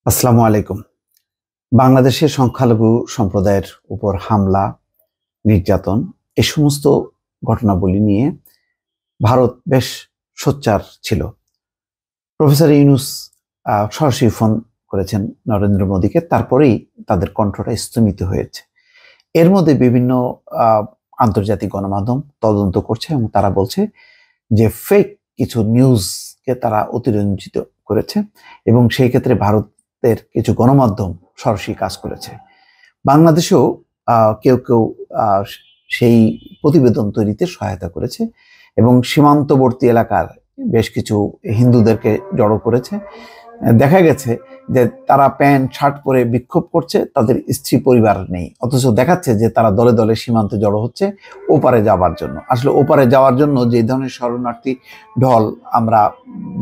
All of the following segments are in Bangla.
আসসালামু আলাইকুম। বাংলাদেশের সংখ্যালঘু সম্প্রদায়ের উপর হামলা, নির্যাতন এই সমস্ত ঘটনাবলী নিয়ে ভারত বেশ সোচ্চার ছিল। প্রফেসর ইউনূস সরাসরি ফোন করেছেন নরেন্দ্র মোদীকে, তারপরেই তাদের কণ্ঠটা স্থমিত হয়েছে। এর মধ্যে বিভিন্ন আন্তর্জাতিক গণমাধ্যম তদন্ত করছে এবং তারা বলছে যে ফেক কিছু নিউজকে তারা অতিরঞ্জিত করেছে এবং সেই ক্ষেত্রে ভারতের কিছু গণমাধ্যম সরাসরি কাজ করেছে। বাংলাদেশেও কেউ কেউ সেই প্রতিবেদন তৈরিতে সহায়তা করেছে এবং সীমান্তবর্তী এলাকার বেশ কিছু হিন্দুদেরকে জড়ো করেছে। দেখা গেছে যে তারা প্যান্ট শার্ট পরে বিক্ষোভ করছে, তাদের স্ত্রী পরিবার নেই, অথচ দেখাচ্ছে যে তারা দলে দলে সীমান্তে জড়ো হচ্ছে ওপারে যাওয়ার জন্য। আসলে ওপারে যাওয়ার জন্য যে ধরনের শরণার্থী ঢল আমরা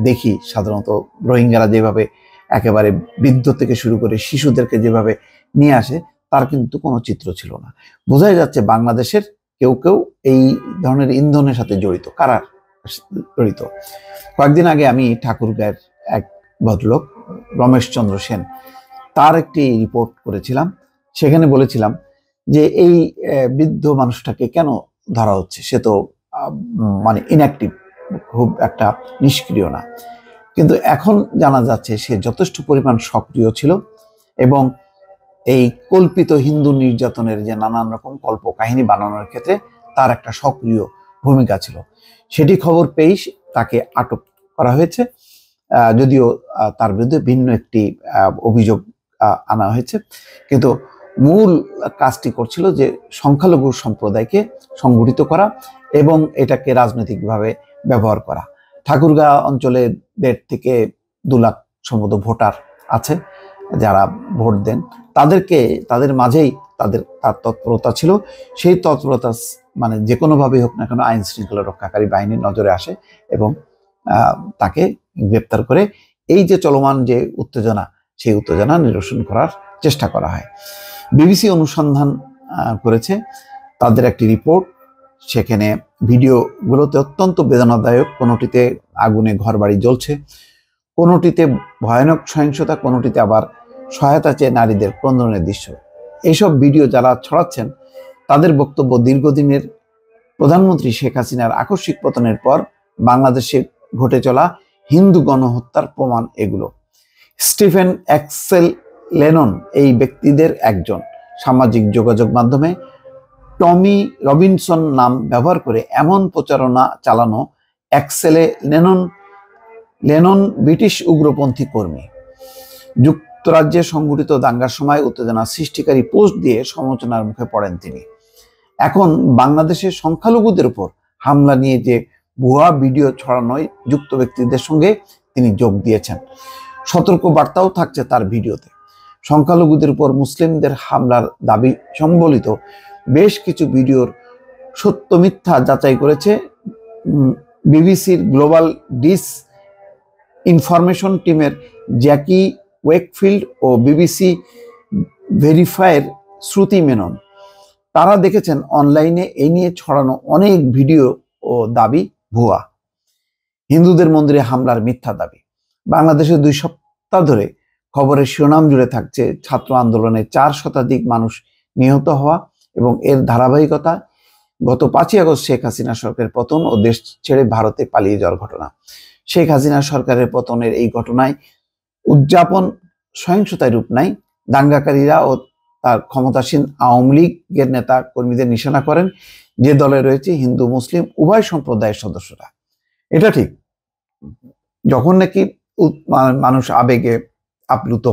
দেখি, সাধারণত রোহিঙ্গারা যেভাবে একেবারে বৃদ্ধ থেকে শুরু করে শিশুদেরকে যেভাবে নিয়ে আসে, তার কিন্তু কোনো চিত্র ছিল না। বোঝাই যাচ্ছে বাংলাদেশের কেউ কেউ এই ধরনের ইন্ধনের সাথে জড়িত। কারা জড়িত? কয়েকদিন আগে আমি ঠাকুরগাঁয়ের এক ভদ্রলোক রমেশ চন্দ্র সেন, তার একটি রিপোর্ট করেছিলাম। সেখানে বলেছিলাম যে এই বৃদ্ধ মানুষটাকে কেন ধরা হচ্ছে, সে তো মানে ইনঅ্যাক্টিভ, খুব একটা নিষ্ক্রিয় না, কিন্তু এখন জানা যাচ্ছে সে যথেষ্ট পরিমাণ সক্রিয় ছিল এবং এই কল্পিত হিন্দু নির্যাতনের যে নানান রকম কল্প কাহিনী বানানোর ক্ষেত্রে তার একটা সক্রিয় ভূমিকা ছিল। সেটি খবর পেয়েই তাকে আটক করা হয়েছে, যদিও তার বিরুদ্ধে ভিন্ন একটি অভিযোগ আনা হয়েছে, কিন্তু মূল কাজটি করছিল যে সংখ্যালঘু সম্প্রদায়কে সংগঠিত করা এবং এটাকে রাজনৈতিকভাবে ব্যবহার করা। ঠাকুরগাঁ অঞ্চলে 1.5 থেকে 2 লাখ সম্ভবত ভোটার আছে যারা ভোট দেন, তাদের মাঝেই তার তৎপরতা ছিল। সেই তৎপরতা মানে যে কোনোভাবেই হোক না কেন আইন শৃঙ্খলা রক্ষাকারী বাহিনীর নজরে আসে এবং তাকে গ্রেপ্তার করে এই যে চলমান যে উত্তেজনা, সেই উত্তেজনা নিরসন করার চেষ্টা করা হয়। বিবিসি অনুসন্ধান করেছে, তাদের একটি রিপোর্ট, সেখানে ভিডিওগুলোতে অত্যন্ত বেদনাদায়ক। কোনোটিতে আগুনে ঘরবাড়ি জ্বলছে, কোনোটিতে ভয়ানক সহিংসতা, কোনোটিতে আবার সহায়তা চেয়ে নারীদের ক্রন্দনের দৃশ্য। এইসব ভিডিও যারা ছড়াচ্ছেন তাদের বক্তব্য, দীর্ঘদিনের প্রধানমন্ত্রী শেখ হাসিনার আকস্মিক পতনের পর বাংলাদেশে ঘটে চলা হিন্দু গণহত্যার প্রমাণ এগুলো। স্টিফেন এক্সেল লেনন এই ব্যক্তিদের একজন। সামাজিক যোগাযোগ মাধ্যমে টমি রবিনসন নাম ব্যবহার করে এমন প্রচারণা চালানো। এক্সেলে লেনন ব্রিটিশ উগ্রপন্থী কর্মী। যুক্তরাজ্যে সংঘটিত দাঙ্গার সময় উত্তেজনা সৃষ্টিকারী পোস্ট দিয়ে সমালোচনার মুখে পড়েন তিনি। এখন বাংলাদেশের সংখ্যালঘুদের উপর হামলা নিয়ে যে ভুয়া ভিডিও ছড়ানোয় যুক্ত ব্যক্তিদের সঙ্গে তিনি যোগ দিয়েছেন। সতর্ক বার্তাও থাকছে তার ভিডিওতে। সংখ্যালঘুদের উপর মুসলিমদের হামলার দাবি সম্বলিত বেশ কিছু ভিডিওর সত্য মিথ্যা যাচাই করেছে বিবিসির গ্লোবাল ডিস ইনফরমেশন টিমের জ্যাকি ওয়েকফিল্ড ও বিবিসি ভেরিফায়ের শ্রুতি মেনন। তারা দেখেছেন অনলাইনে এই নিয়ে ছড়ানো অনেক ভিডিও ও দাবি ভুয়া। হিন্দুদের মন্দিরে হামলার মিথ্যা দাবি। বাংলাদেশে 2 সপ্তাহ ধরে খবরের শিরোনাম জুড়ে থাকছে ছাত্র আন্দোলনে 4 শতাধিক মানুষ নিহত হওয়া এবং এর ধারাবাহিকতা গত 5ই আগস্ট শেখ হাসিনা সরকারের পতন ও দেশ ছেড়ে ভারতে পালিয়ে যাওয়ার ঘটনা। শেখ হাসিনা সরকারের পতনের এই ঘটনায় উদযাপন সহিংসতায় রূপ নেয়। দাঙ্গাকারীরা ও তার ক্ষমতাসীন আওয়ামী লীগের নেতা কর্মীদের নিশানা করেন, যে দলে রয়েছে হিন্দু মুসলিম উভয় সম্প্রদায়ের সদস্যরা। এটা ঠিক, যখন নাকি মানুষ আবেগে আপ্লুত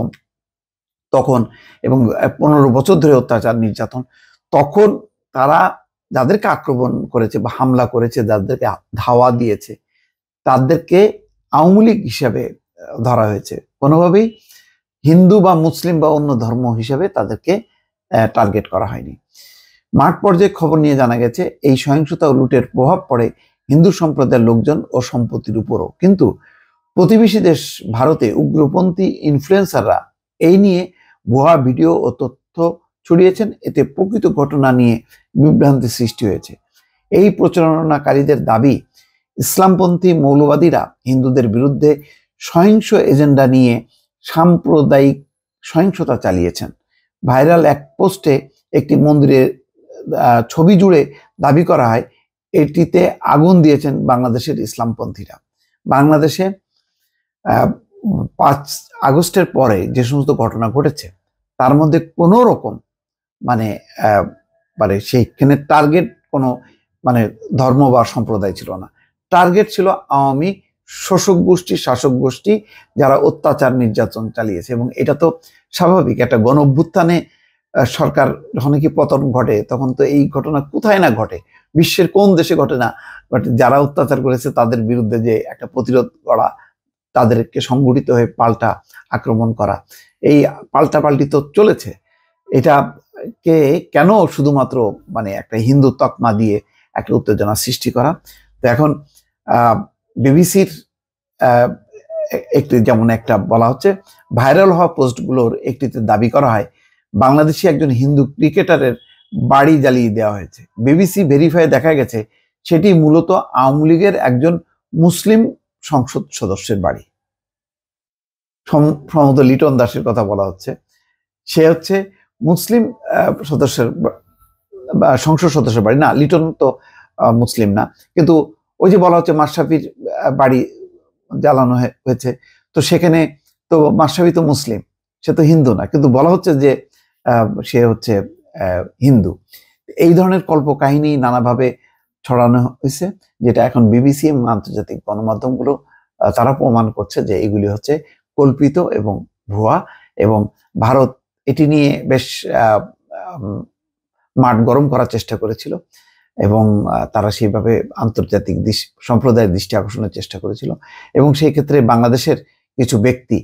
তখন এবং 15 বছর ধরে অত্যাচার নির্যাতন, তখন তারা যাদেরকে আক্রমণ করেছে বা হামলা করেছে, যাদেরকে ধাওয়া দিয়েছে, তাদেরকে আওয়ামী লীগ হিসাবে ধরা হয়েছে। কোনোভাবেই হিন্দু বা মুসলিম বা অন্য ধর্ম হিসাবে তাদেরকে টার্গেট করা হয়নি। মাঠ পর্যায়ে খবর নিয়ে জানা গেছে এই সহিংসতা ও লুটের প্রভাব পড়ে হিন্দু সম্প্রদায়ের লোকজন ও সম্পত্তির উপরও। কিন্তু প্রতিবেশী দেশ ভারতে উগ্রপন্থী ইনফ্লুয়েন্সাররা এই নিয়ে ভুয়া ভিডিও ও তথ্য ছড়িয়েছেন। এতে প্রকৃত ঘটনা নিয়ে বিভ্রান্তি সৃষ্টি হয়েছে। এই প্রচারণাকারীদের দাবি ইসলামপন্থী মৌলবাদীরা হিন্দুদের বিরুদ্ধে সহিংস এজেন্ডা নিয়ে সাম্প্রদায়িক সহিংসতা চালিয়েছেন। ভাইরাল এক পোস্টে একটি মন্দিরের ছবি জুড়ে দাবি করা হয় এটিতে আগুন দিয়েছেন বাংলাদেশের ইসলামপন্থীরা। বাংলাদেশে 5 আগস্টের পরে যে সমস্ত ঘটনা ঘটেছে তার মধ্যে কোনো রকম মানে সেইখানে টার্গেট কোনো ধর্ম বা সম্প্রদায় ছিল না। টার্গেট ছিল আওয়ামী শোষক গোষ্ঠী, শাসক গোষ্ঠী, যারা অত্যাচার নির্যাতন চালিয়েছে। এবং এটা তো স্বাভাবিক, একটা গণ অভ্যুত্থানে সরকার যখন কি পতন ঘটে তখন তো এই ঘটনা কোথায় না ঘটে, বিশ্বের কোন দেশে ঘটে না। বাট যারা অত্যাচার করেছে তাদের বিরুদ্ধে যে একটা প্রতিরোধ করা, তাদেরকে সংগঠিত হয়ে পাল্টা আক্রমণ করা, এই পাল্টাপাল্টি তো চলেছে। এটাকে কেন শুধুমাত্র একটা হিন্দু তকমা দিয়ে একটা উত্তেজনা সৃষ্টি করা? তো এখন বিবিসির একটি যেমন একটা বলা হচ্ছে, ভাইরাল হওয়া পোস্টগুলোর একটিতে দাবি করা হয় বাংলাদেশি একজন হিন্দু ক্রিকেটারের বাড়ি জ্বালিয়ে দেওয়া হয়েছে। বিবিসি ভেরিফাই দেখা গেছে সেটি মূলত আওয়ামী লীগের একজন মুসলিম সংসদ সদস্যের বাড়ি। সম্ভবত লিটন দাসের কথা বলা হচ্ছে। সে হচ্ছে মুসলিম সদস্যের বা সংসদ সদস্যের বাড়ি। না, লিটন তো মুসলিম না, কিন্তু ওই যে বলা হচ্ছে মাশরাফির বাড়ি জ্বালানো হয়েছে, তো সেখানে তো মাশরাফি তো মুসলিম, সে তো হিন্দু না, কিন্তু বলা হচ্ছে যে সে হচ্ছে হিন্দু। এই ধরনের কল্পকাহিনী নানাভাবে ছড়ানো হয়েছে, যেটা এখন বিবিসি এবং আন্তর্জাতিক গণমাধ্যমগুলো তারা প্রমাণ করছে যে এগুলি হচ্ছে কল্পিত এবং ভুয়া। এবং ভারত এটি নিয়ে বেশ মাঠ গরম করার চেষ্টা করেছিল এবং তারা সেইভাবে আন্তর্জাতিক সম্প্রদায়ের দৃষ্টি আকর্ষণের চেষ্টা করেছিল। এবং সেই ক্ষেত্রে বাংলাদেশের কিছু ব্যক্তি,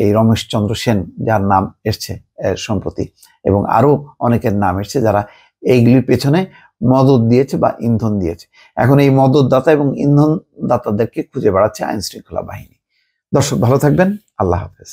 এই রমেশচন্দ্র সেন যার নাম এসছে সম্প্রতি, এবং আরো অনেকের নাম এসছে যারা এইগুলির পেছনে মদত দিয়েছে বা ইন্ধন দিয়েছে। এখন এই মদতদাতা এবং ইন্ধনদাতাদেরকে খুঁজে বেড়াচ্ছে আইন শৃঙ্খলা বাহিনী। দর্শক ভালো থাকবেন, আল্লাহ হাফেজ।